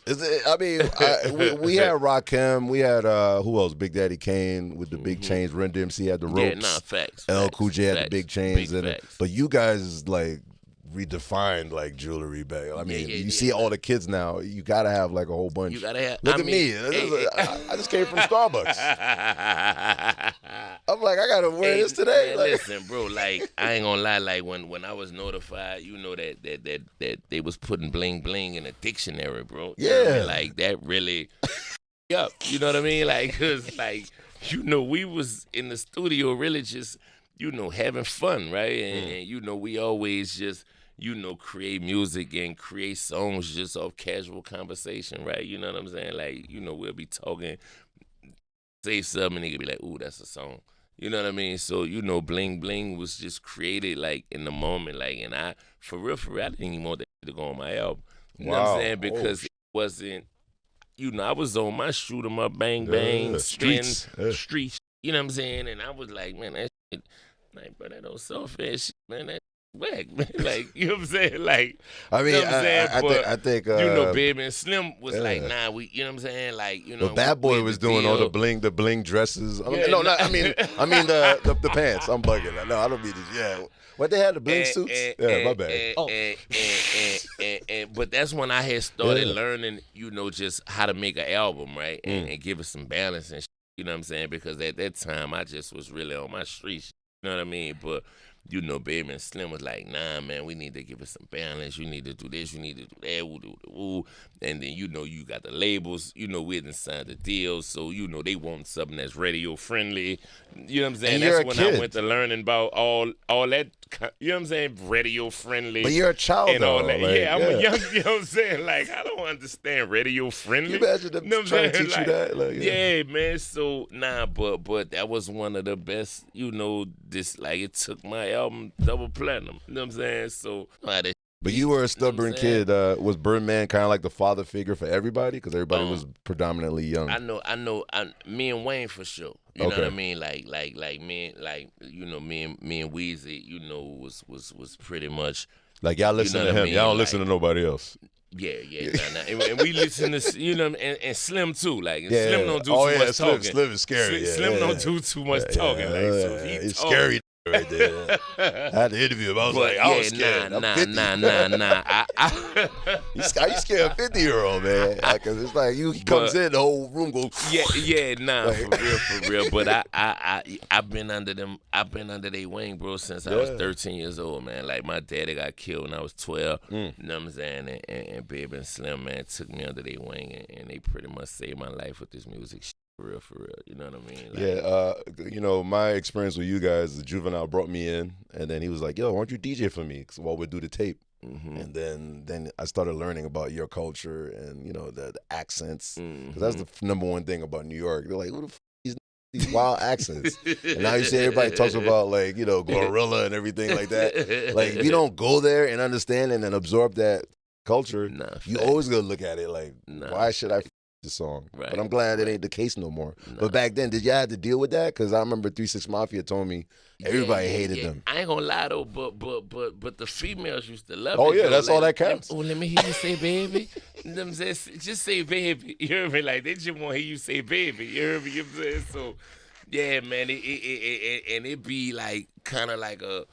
Is it, I mean, we had Rakim, we had who else? Big Daddy Kane with the big chains. Run DMC had the ropes. Yeah, nah, facts. L Cool J had the big chains big in it. facts. But you guys like redefined like jewelry bag. I mean, you see all the kids now. You gotta have like a whole bunch. You gotta have. Look at me. I just came from Starbucks. I'm like, I gotta wear this today. Man, like, listen, bro. Like, I ain't gonna lie. Like when I was notified, you know that they was putting bling bling in a dictionary, bro. You know what I mean? Like that really. Yup. You know what I mean? Like, cause like we was in the studio really just having fun, right? And we always just. Create music and create songs just off casual conversation, right? You know what I'm saying? Like, we'll be talking, say something, and they could be like, ooh, that's a song. You know what I mean? So, Bling Bling was just created, like, in the moment. Like, and for real, I didn't even want that to go on my album. You know what I'm saying? Because it wasn't, I was on my shoot 'em up, bang, bang, streets. You know what I'm saying? And I was like, man, that shit, like, bro, that old soft ass shit, man, that whack, man. Like, you know what I'm saying? Like, I mean, I think Baby and Slim was like, nah, you know what I'm saying? Like, But Bad Boy was doing all the bling dresses. I mean the pants. I'm bugging. No, I don't mean this. Yeah, what they had the bling suits? My bad. But that's when I had started learning, just how to make an album, right, and give it some balance and shit, you know what I'm saying? Because at that time I just was really on my street. You know what I mean? But Baby and Slim was like, nah, man, we need to give it some balance. You need to do this. You need to do that. Woo. And then, you got the labels. We didn't sign the deals. So, they want something that's radio friendly. You know what I'm saying? And that's when I went to learning about all that, you know what I'm saying? Radio friendly. But you're a child, and though. All that. Like, I'm a young, you know what I'm saying? Like, I don't understand radio friendly. You imagine them trying to teach you that? Like, yeah, man. So, but that was one of the best, it took my album double platinum. You know what I'm saying? So, but you were a stubborn kid. Was Birdman kind of like the father figure for everybody? Because everybody was predominantly young. I know. Me and Wayne for sure. You know what I mean? Like me and Weezy, was pretty much like y'all listen to him. Y'all don't listen to nobody else. Yeah. And we listen to, and Slim too. Like, Slim don't do too much talking. Slim is scary. Slim don't do too much talking. Like, so if he's scary. Right there. I had to interview him. I was scared. You scared of 50-year-old, man? Because it's like he comes in, the whole room goes. For real. But I've been under them. I've been under their wing, bro, since I was 13 years old, man. Like my daddy got killed when I was 12. You know what I'm saying? And Baby and Slim, man, took me under their wing, and they pretty much saved my life with this music. For real. You know what I mean? Like, my experience with you guys, the Juvenile brought me in, and then he was like, yo, why don't you DJ for me while we do the tape? And then I started learning about your culture and, the accents. Because that's the number one thing about New York. They're like, who the f*** these wild accents? And now you see everybody talks about, like, Gorilla and everything like that. Like, if you don't go there and understand and then absorb that culture, you always going to look at it like, why should I the song? Right. But I'm glad it ain't the case no more. But back then, did y'all have to deal with that? Because I remember 3 6 Mafia told me everybody hated them. I ain't gonna lie though, but the females used to love it. Oh yeah, though. that's all that counts. Let me hear you say baby. Them says, just say baby. You hear me? Like they just want to hear you say baby. You hear me? You know what I'm saying? So yeah, man, it be like kind of like a.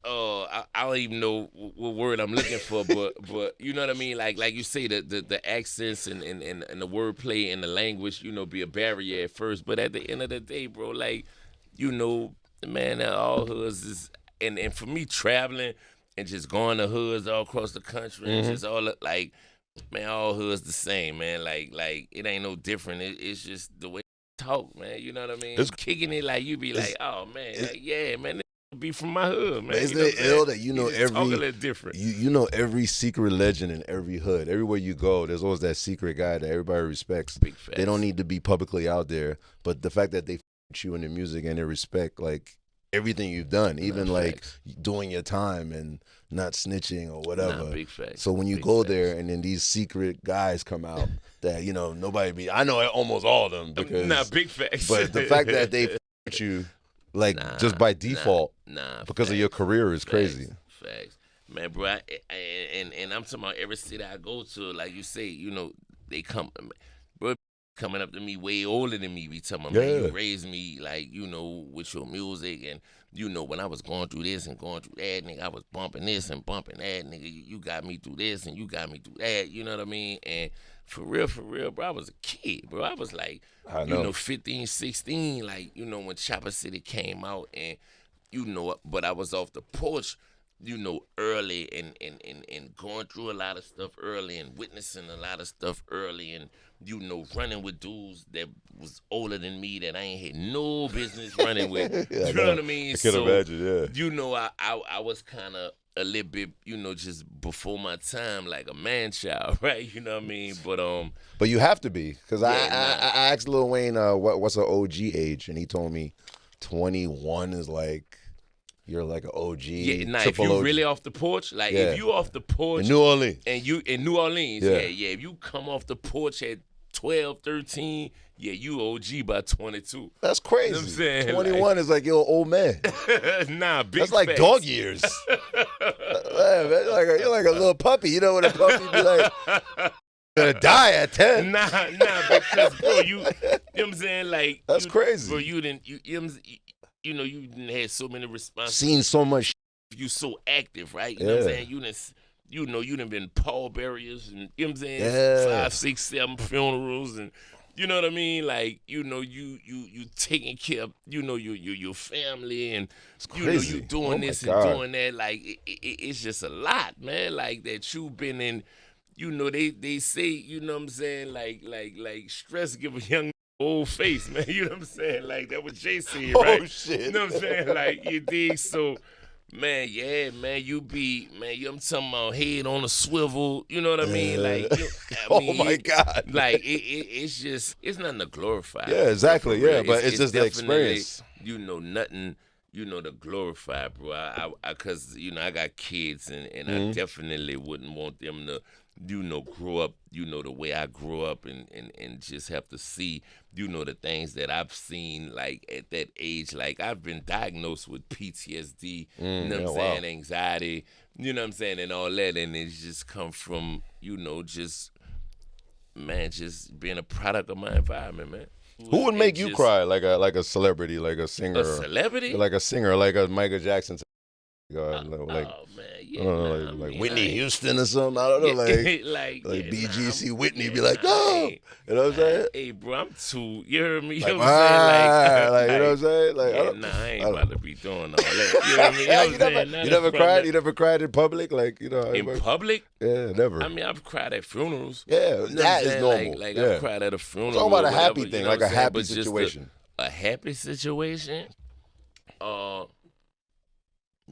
I don't even know what word I'm looking for, but you know what I mean. Like you say, the accents and the wordplay and the language, be a barrier at first. But at the end of the day, bro, like man, all hoods is and for me traveling and just going to hoods all across the country and just all like, man, all hoods the same, man. Like it ain't no different. It's just the way you talk, man. You know what I mean? It's kicking it like you be like, oh man, like, yeah, man. Be from my hood, man. Isn't it ill that every different? You know every secret legend in every hood. Everywhere you go, there's always that secret guy that everybody respects. Big facts. They don't need to be publicly out there, but the fact that they you in the music and they respect like everything you've done, even like doing your time and not snitching or whatever. Big facts. So when you go there and then these secret guys come out that nobody be. I know almost all of them because big facts. But the fact that they you. Like just by default, because of your career is crazy. Facts. Man, bro, and I'm talking about every city I go to, like you say, they come, bro, coming up to me way older than me, be telling me, man, you raised me, like, with your music, and, when I was going through this and going through that, nigga, I was bumping this and bumping that, nigga, you got me through this and you got me through that, you know what I mean? And for real, bro, I was a kid, bro. I was like, 15, 16, like, when Chopper City came out, and, but I was off the porch, early and going through a lot of stuff early and witnessing a lot of stuff early and, running with dudes that was older than me that I ain't had no business running with. Yeah, you know what I mean? I can imagine, yeah. I was kind of a little bit, just before my time, like a man child, right? You know what I mean? But you have to be, because I nah. asked Lil Wayne what's an OG age, and he told me 21 is like, you're like an OG. Yeah, nah, if you really off the porch, like if you off the porch in New Orleans, and you in New Orleans, yeah, if you come off the porch at 12, 13, yeah, you OG by 22. That's crazy. You know what I'm saying? 21 is like, you're an old man. Nah, big That's like facts. dog years. Man, you're like a little puppy. You know what a puppy be like? Gonna die at 10. Nah, because bro, you know what I'm saying? Like that's crazy. Bro, you didn't you didn't have so many responsibilities. Seen so much. You so active, right? You know what I'm saying? You done been pallbearers and you know what I'm saying? 5, 6, 7 funerals and you know what I mean? Like, you taking care of, your family and, you doing this and doing that. Like, it's just a lot, man. Like, that you've been in, they say, you know what I'm saying? Like stress give a young old face, man. You know what I'm saying? Like, that what Jay said, right? Oh, shit. You know what I'm saying? Like, you dig? So, man, yeah, man, I'm talking about head on a swivel, you know what I mean? Like, oh my God. Like, it's just, it's nothing to glorify. Yeah, exactly, yeah, but it's just the experience. Nothing, to glorify, bro. Cause, I got kids and I definitely wouldn't want them to, grow up, the way I grew up and just have to see, the things that I've seen, like, at that age. Like, I've been diagnosed with PTSD, you know what I'm saying, anxiety, you know what I'm saying, and all that, and it's just come from, just being a product of my environment, man. Who would make you cry like a celebrity, like a singer? A celebrity? Like a singer, like a Michael Jackson. Oh man, yeah, like Whitney Houston or something. I don't know, like BGC Whitney be like, oh, you know what I'm saying? Hey, bro, I'm too. You heard me? Like, you know what I'm saying? Like, you know what I'm saying? Like, I ain't about to be doing all that. You know what I mean? You never cried? You never cried in public? Like, in public? Yeah, never. I mean, I've cried at funerals. Yeah, that is normal. Like I've cried at a funeral. Talking about a happy thing, like a happy situation. A happy situation?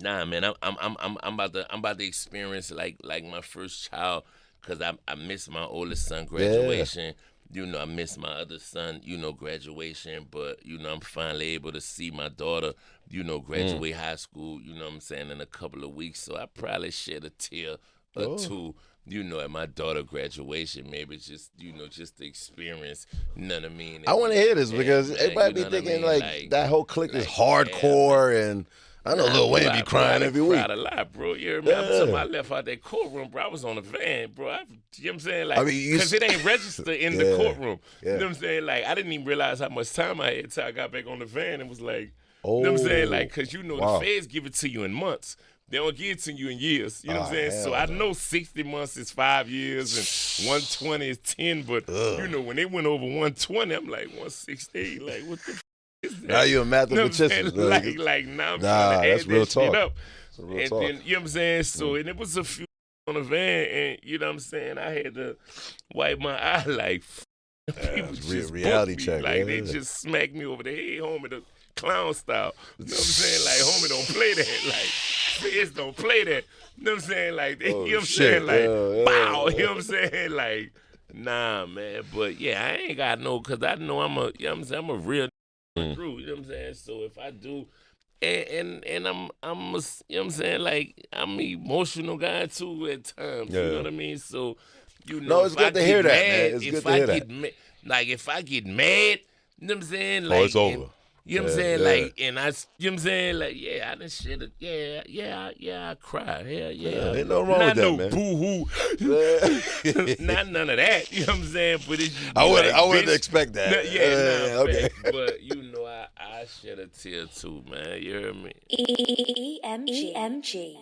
Nah, man, I'm about to experience like my first child, cause I missed my oldest son graduation. I missed my other son, graduation, but I'm finally able to see my daughter, graduate high school. You know what I'm saying, in a couple of weeks. So I probably shed a tear or two. At my daughter graduation, maybe just the experience. You know what I mean? I want to hear this because everybody be thinking like that whole clique is hardcore and. I know Lil Wayne be crying every week. I cried a lot, bro. You hear me? I'm talking about I left out that courtroom, bro. I was on the van, bro. You know what I'm saying? Like, because it ain't registered in the courtroom. You know what I'm saying? Like, I didn't even realize how much time I had until I got back on the van and was like, you know what I'm saying? Like, because the feds give it to you in months. They don't give it to you in years. You know what I'm saying? So I know 60 months is 5 years and 120 is 10, but, when they went over 120, I'm like, 168, like, what the now you're a mathematician. Now I'm trying to add real that talk. shit up. Real and talk. then, you know what I'm saying? So, and it was a few on the van, and you know what I'm saying? I had to wipe my eye like, people just reality me. check. Like, they just smacked me over the head, homie, the clown style. You know what I'm saying? Like, homie, don't play that. Like, feds don't play that. You know what I'm saying? Like, you know what I'm saying? Like, bow. You know what I'm saying? Like, nah, man. But, yeah, I ain't got no, because I know I'm a, you know what I'm saying? I'm a real through, you know what I'm saying? So if I do, and I'm you know what I'm saying? Like, I'm an emotional guy too at times. You know what I mean? So, no, it's good to hear that, man. It's good to hear that. Like, if I get mad, you know what I'm saying? Like, it's over. You know what I'm saying? Like, and I, you know what I'm saying? Like, yeah, I done shit. Yeah, I cried. Hell yeah. Ain't nothing wrong with that, man. Boo-hoo. Not none of that. You know what I'm saying? But it's, I wouldn't expect that. Okay. But, you know, I shed a tear too, man. You heard me? EMG.